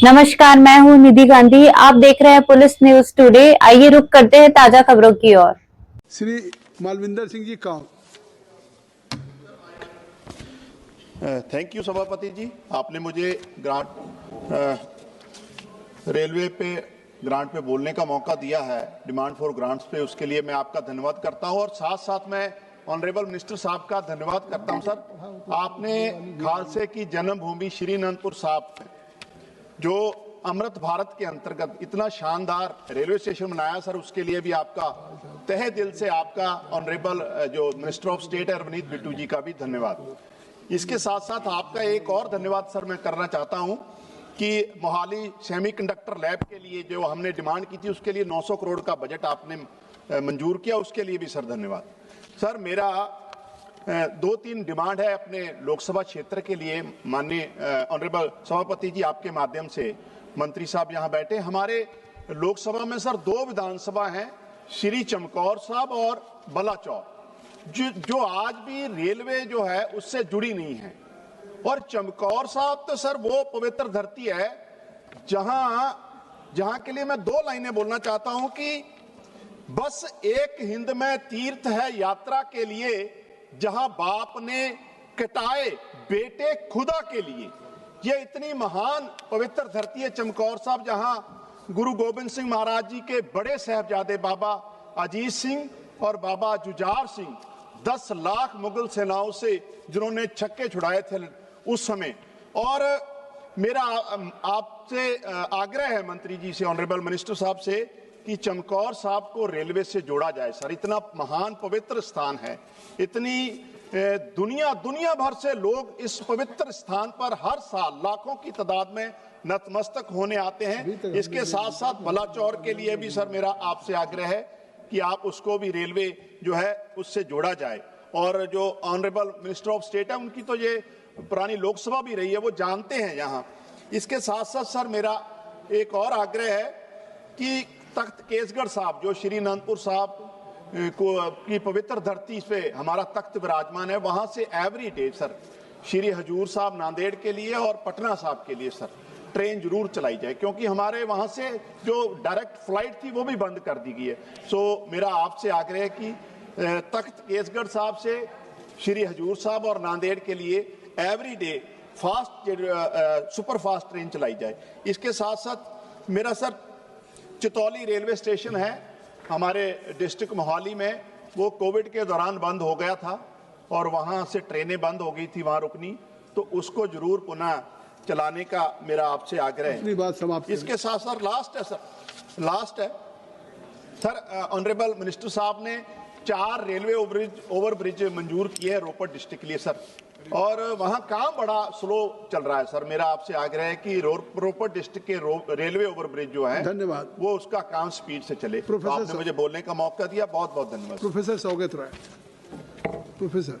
नमस्कार, मैं हूं निधि गांधी। आप देख रहे हैं पुलिस न्यूज टुडे। आइए रुक करते हैं ताजा खबरों की ओर। Shri Malvinder Singh ji cow. Thank you सभापति जी, आपने मुझे रेलवे पे ग्रांट पे बोलने का मौका दिया है, डिमांड फॉर ग्रांट्स पे, उसके लिए मैं आपका धन्यवाद करता हूं और साथ साथ मैं ऑनरेबल मिनिस्टर साहब का धन्यवाद करता हूं। सर, आपने खालसे की जन्मभूमि श्री अनंतपुर साहब जो अमृत भारत के अंतर्गत इतना शानदार रेलवे स्टेशन बनाया सर, उसके लिए भी आपका तहे दिल से आपका ऑनरेबल जो मिनिस्टर ऑफ स्टेट है रवनीत बिट्टू जी का भी धन्यवाद। इसके साथ साथ आपका एक और धन्यवाद सर मैं करना चाहता हूं कि मोहाली सेमीकंडक्टर लैब के लिए जो हमने डिमांड की थी उसके लिए 900 करोड़ का बजट आपने मंजूर किया, उसके लिए भी सर धन्यवाद। सर, मेरा 2-3 डिमांड है अपने लोकसभा क्षेत्र के लिए। माननीय ऑनरेबल सभापति जी, आपके माध्यम से मंत्री साहब यहाँ बैठे, हमारे लोकसभा में सर 2 विधानसभा हैं, श्री चमकौर साहब और बलाचौर, जो आज भी रेलवे जो है उससे जुड़ी नहीं है। और चमकौर साहब तो सर वो पवित्र धरती है जहां के लिए मैं 2 लाइनें बोलना चाहता हूं कि बस एक हिंद में तीर्थ है यात्रा के लिए, जहां बाप ने कटाए बेटे खुदा के लिए। ये इतनी महान पवित्र धरती है चमकौर साहब, जहां गुरु गोविंद सिंह महाराज जी के बड़े साहबजादे बाबा अजीत सिंह और बाबा जुझार सिंह 10 लाख मुगल सेनाओं से जिन्होंने छक्के छुड़ाए थे उस समय। और मेरा आपसे आग्रह है मंत्री जी से, ऑनरेबल मिनिस्टर साहब से, कि चमकौर साहब को रेलवे से जोड़ा जाए सर। इतना महान पवित्र स्थान है, इतनी दुनिया भर से लोग इस पवित्र स्थान पर हर साल लाखों की तादाद में नतमस्तक होने आते हैं। इसके साथ साथ बलाचौर के लिए भी सर मेरा आपसे आग्रह है कि आप उसको भी रेलवे जो है उससे जोड़ा जाए। और जो ऑनरेबल मिनिस्टर ऑफ स्टेट है, उनकी तो ये पुरानी लोकसभा भी रही है, वो जानते हैं यहाँ। इसके साथ साथ सर मेरा एक और आग्रह है कि तख्त केसगढ़ साहब, जो श्री अनंतपुर साहब की पवित्र धरती पे हमारा तख्त विराजमान है, वहां से एवरी डे सर श्री हजूर साहब नांदेड़ के लिए और पटना साहब के लिए सर ट्रेन जरूर चलाई जाए, क्योंकि हमारे वहां से जो डायरेक्ट फ्लाइट थी वो भी बंद कर दी गई है। सो मेरा आपसे आग्रह है कि तख्त केसगढ़ साहब से श्री हजूर साहब और नांदेड़ के लिए every day super fast train चलाई जाए। इसके साथ साथ मेरा सर चितौली रेलवे स्टेशन है हमारे डिस्ट्रिक्ट मोहाली में, वो कोविड के दौरान बंद हो गया था और वहां से ट्रेनें बंद हो गई थी वहां रुकनी, तो उसको जरूर पुनः चलाने का मेरा आपसे आग्रह है। बात समाप्त। इसके साथ साथ लास्ट है सर, ऑनरेबल मिनिस्टर साहब ने 4 रेलवे ओवरब्रिज मंजूर किए हैं रोपड़ डिस्ट्रिक्ट के लिए सर, और वहां काम बड़ा स्लो चल रहा है सर। मेरा आपसे आग्रह है कि रोपड़ डिस्ट्रिक्ट के रेलवे ओवरब्रिज जो है, धन्यवाद, वो उसका काम स्पीड से चले। तो आपने मुझे बोलने का मौका दिया, बहुत बहुत धन्यवाद। प्रोफेसर सौगत राय। प्रोफेसर